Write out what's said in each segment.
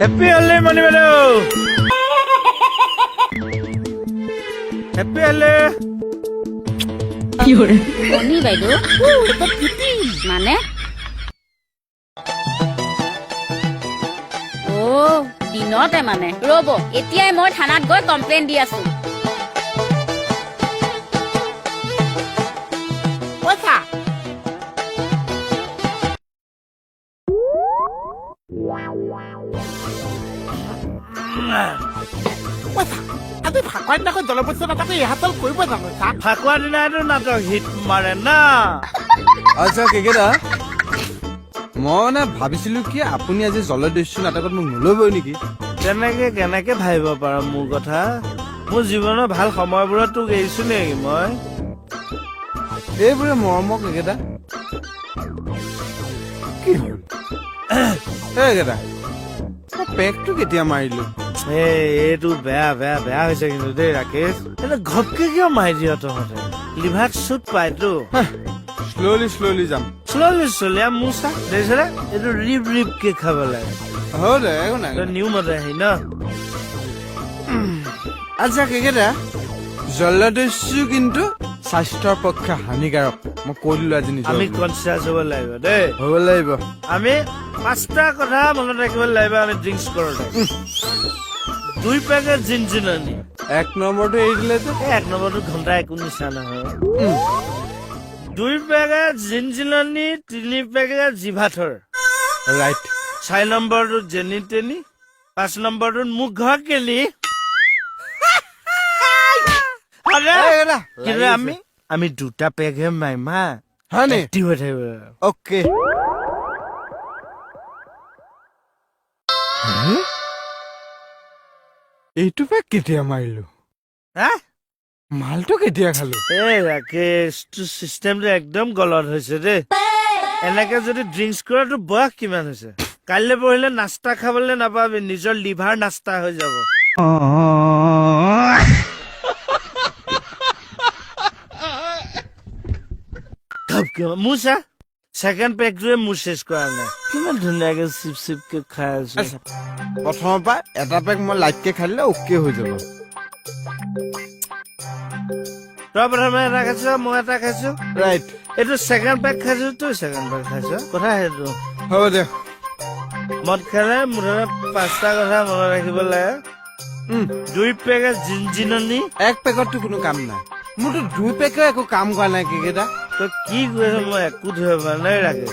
happy হলি মণি বাইদেউ happy হলি মণি বাইদেউ মানে দিনতে মানে ৰ'ব এতিয়াই মই থানাত গৈ কমপ্লেইন দি আছো পইচা আজি ফাকুৱাৰ দিনাখন জলপক্ষৰ নাটকে ইহাতল কৰিব জানো ছাৰ ফাকুৱাৰ দিনাইতো নাটক হিট মাৰে না আচ্ছা কেকেদা মই মানে ভাবিছিলো কি আপুনি আজি জলদস্যু নাটকত মোক নলবই নেকি তেনেকে কেনেকে ভাবিব পাৰ মোৰ কথা মোৰ জীৱনৰ ভাল সময়বোৰত তোক এৰিছো নেকি মই এইবোৰে মৰমক কেকেদা কি হ'ল কেকেদা পেকটো কেতিয়া মাৰিলো এইটো বেয়া বেয়া বেয়া হৈছে কিন্তু দেই ৰাকেশ এটা ঘপকে কিয় মাৰি দিয় তহঁতে লিভাৰ চুট পাইতো শ্ল'লি যাম শ্ল'লি মোৰ চা দেখিছে এইটো ৰিপ ৰিপকে খাব লাগে হ'ব দে একো নাই নিউ মতে আহি ন আচ্ছা কেকেদা জলদস্যু কিন্তু স্বাস্থ্যৰ পক্ষে হানিকাৰক মই কৈ দিলো আজি নিজৰ আমি কনচিয়াছ হ'ব লাগিব দেই হ'ব লাগিব আমি 5টা কথা মনত ৰাখিব লাগিব আমি ড্ৰিংকছ কৰোঁতে 2 পেকেট জিনজিননি 1 নম্বৰটো এৰি দিলে যে 1 নম্বৰটো ঘণ্টা একো নিচা নহয় 2 পেকেট জিনজিননি 3 পেকেট জিভাথৰ ৰাইট 4 নম্বৰটো জেনি টেনি 5 নম্বৰটো মোক ঘৰ কেলি কিন্তু আমি 2টা পেকহে মাৰিম হা হয় নি এক্টিভ হৈ থাকিব অ'কে এইটো পেক কেতিয়া মাৰিলো হা মালটো কেতিয়া খালো এই ৰাকেশ তোৰ চিষ্টেমটো একদম গলত হৈছে দেই এনেকে যদি ড্ৰিংকছ কৰা তোৰ বয়স কিমান হৈছে কাইলৈ পঢ়িলে নাস্তা খাবলৈ নাপাবি নিজৰ লিভাৰ নাস্তা হৈ যাব মোৰ চা ছেকেণ্ড পেকটোৱে মোৰ চেচ কৰা নাই কিমান ধুনীয়াকে চিপ চিপকে খাই আছো প্ৰথমৰ পৰা এটা পেক মই লাইটকে খাই দিলে অ'কে হৈ যাব তই প্ৰথমে এটা খাইছ মই এটা খাইছো ৰাইট এইটো ছেকেণ্ড পেক খাইছো তই ছেকেণ্ড পেক খাইছ কথা সেইটো হ'ব দে মদ খালে মুঠতে 5টা কথা মনত ৰাখিব লাগে 2 পেকেট জিনজিননি এক পেকতটো কোনো কাম নাই মোৰতো 2 পেকে একো কাম কৰা নাই কেকেইটা তই কি কৈছ মই একো ধৰিব পৰা নাই ৰাকেশ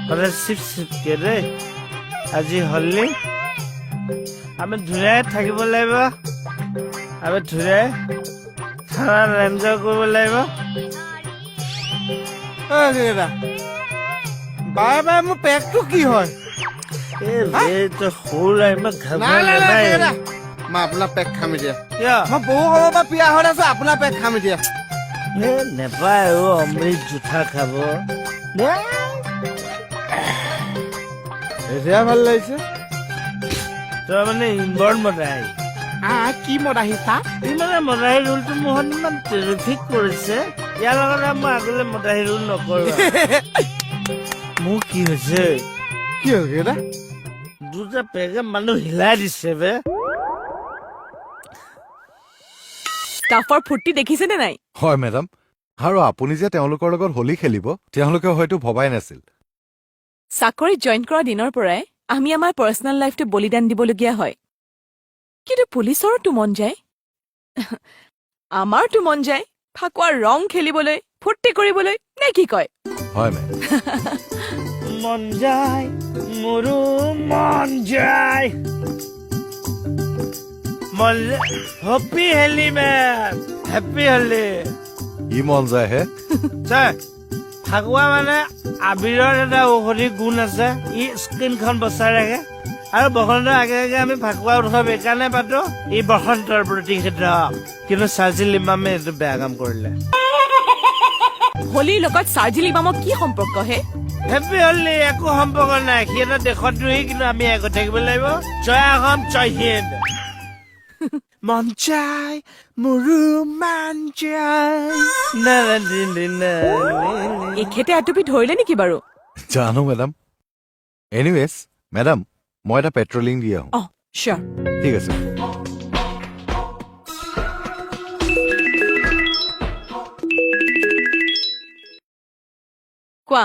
সদায় চিপ চিপকে দেই আজি হলি আমি ধুনীয়াই থাকিব লাগিব আমি ধুনীয়াই খানাত এনজয় কৰিব লাগিব কেকেইটা বাৰে বাৰে মোৰ পেকটো কি হয় এই তই সৰু ইমান নাই নাই নাই কেকেইটা ঘাম মই আপোনাৰ পেক খাম এতিয়া কিয় মই বহু সময়ৰ পৰা পিয়া হৈ আছো আপোনাৰ পেক খাম এতিয়া নেপায় অমৃত জোঠা খাব এতিয়া ভাল লাগিছে তই মানে ইনবৰ্ণ মদাহী কি মদ আহিছা ই মানে মদাহী ৰোলটো মোহন ইমান ট্ৰেফিক কৰিছে ইয়াৰ লগতে মই আগলৈ মদাহী ৰোল নকৰো মোৰ কি হৈছে কি হ'ল কেকেইটা 2টা পেকে মানুহ হিলাই দিছে বে ষ্টাফৰ ফূৰ্তি দেখিছেনে নাই হয় মেডাম আৰু আপুনি যে তেওঁলোকৰ লগত হোলী খেলিব তেওঁলোকে হয়তো ভবাই নাছিল চাকৰিত জইন কৰা দিনৰ পৰাই আমি আমাৰ পাৰ্চনেল লাইফটো বলিদান দিবলগীয়া হয় কিন্তু পুলিচৰতো মন যায় আমাৰতো মন যায় ফাকুৱাৰ ৰং খেলিবলৈ ফূৰ্তি কৰিবলৈ নে কি কয় হয় মেম মন যায় মোৰো মন যায় হেপী হলি মেন হেপী হলি ই মন যায় হে ছাৰ ফাকুৱা মানে আবিৰৰ এটা ঔষধি গুণ আছে ই স্কিনখন বচাই ৰাখে আৰু বসন্তৰ আগে আগে আমি ফাকুৱা উৎসৱ এইকাৰণে পাতো ই বসন্তৰ প্ৰতিষেধক কিন্তু চাৰ্জিল ইমামে এইটো বেয়া কাম কৰিলে হোলীৰ লগত চাৰ্জিল ইমামৰ কি সম্পৰ্ক হে হেপী হলি একো সম্পৰ্ক নাই সি এটা দেশত ৰহি কিন্তু আমি আগত থাকিব লাগিব জয় আহম জয় হিন্দ মন যায় মোৰো মন যায় এখেতে আটুপি ধৰিলে নেকি বাৰু জানো মেডাম এনিৱেজ মেডাম মই এটা পেট্ৰলিং দি আহোঁ অ চিয়ৰ ঠিক আছে কোৱা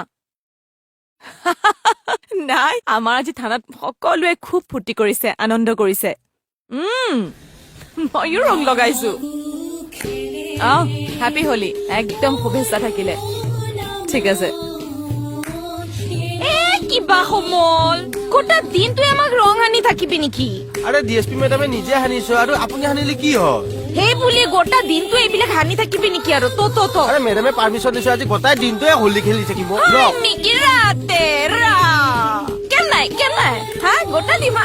নাই আমাৰ আজি থানাত সকলোৱে খুব ফূৰ্তি কৰিছে আনন্দ কৰিছে ময়ো ৰং লগাইছো হেপী হোলী একদম শুভেচ্ছা থাকিলে ঠিক আছে কিবা সমল গোটা দিনটোৱে আমাক ৰং সানি থাকিবি নেকি আৰে ডিএছপি মেডামে নিজে সানিছো আৰু আপুনি সানিলে কি হয় সেই বুলি গোটা দিনটো এইবিলাক সানি থাকিবি নেকি আৰু তো আৰে মেডামে পাৰ্মিশ্যন দিছো আজি গোটাই দিনটোৱে হোলী খেলি থাকিব নেকি ৰাতে ৰা কেন নাই হা গোটা দিমা